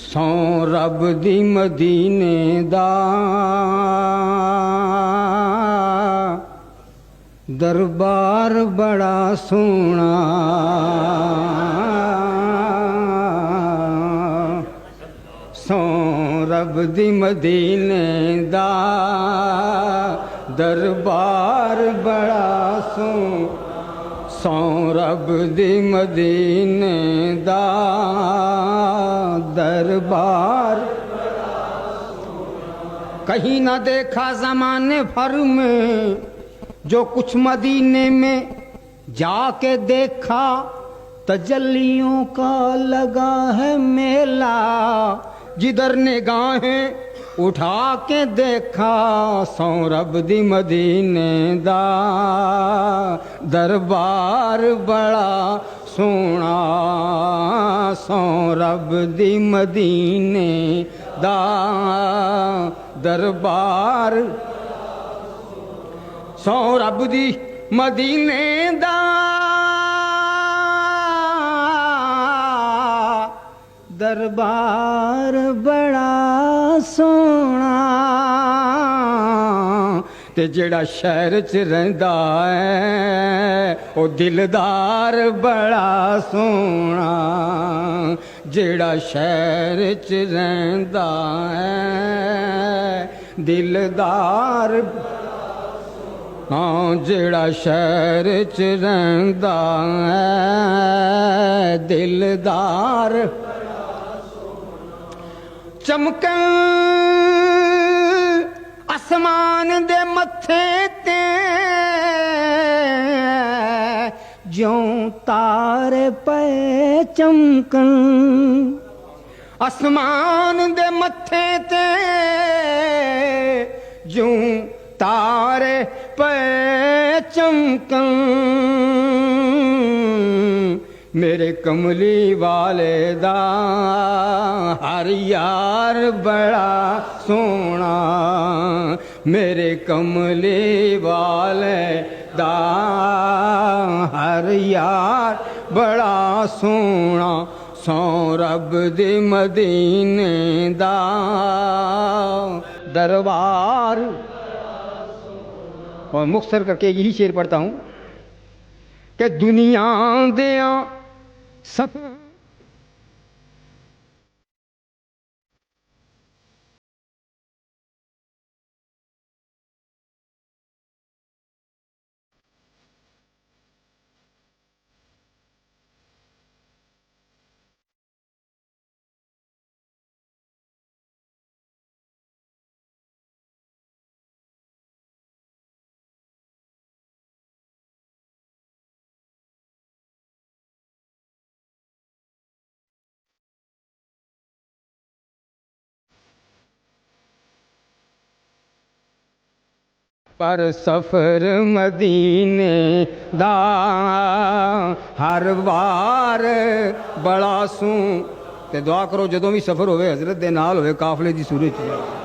सौ रब दी मदीने दा दरबार बड़ा सोना। सौ रब दी मदीने दा दरबार बड़ा सोना। सौ रब दी मदीने दा दरबार कहीं ना देखा ज़माने भर में, जो कुछ मदीने में जाके देखा तजल्लियों का लगा है मेला। जिधर निगाहें उठा के देखा सौ रब दी मदीने दा दरबार बड़ा सोना। सौ रब दी मदीने दा दरबार। सौ रब दी मदीने दा दरबार बड़ा सोना। ते जेड़ा शहर च रहिंदा है ओ दिलदार बड़ा सोना। जेड़ा शहर च रहिंदा है दिलदार। हाँ जेड़ा शहर च रहिंदा है दिलदार। चमकन आसमान दे मत्थे ते ज्यों तारे पे चमकन। आसमान दे मत्थे ते ज्यों तारे पे चमकन। मेरे कमली वाले दा हर यार बड़ा सोना। मेरे कमली वाले दा हर यार बड़ा सोना। सौ रब दे मदीने दा दरबार। और मुख्तसर करके यही शेर पढ़ता हूँ कि दुनिया दिया सब पर सफर मदीने दा हर बार बड़ा सूं। ते दुआ करो जदों भी सफर होवे हजरत दे नाल होवे काफले दी सूरत च।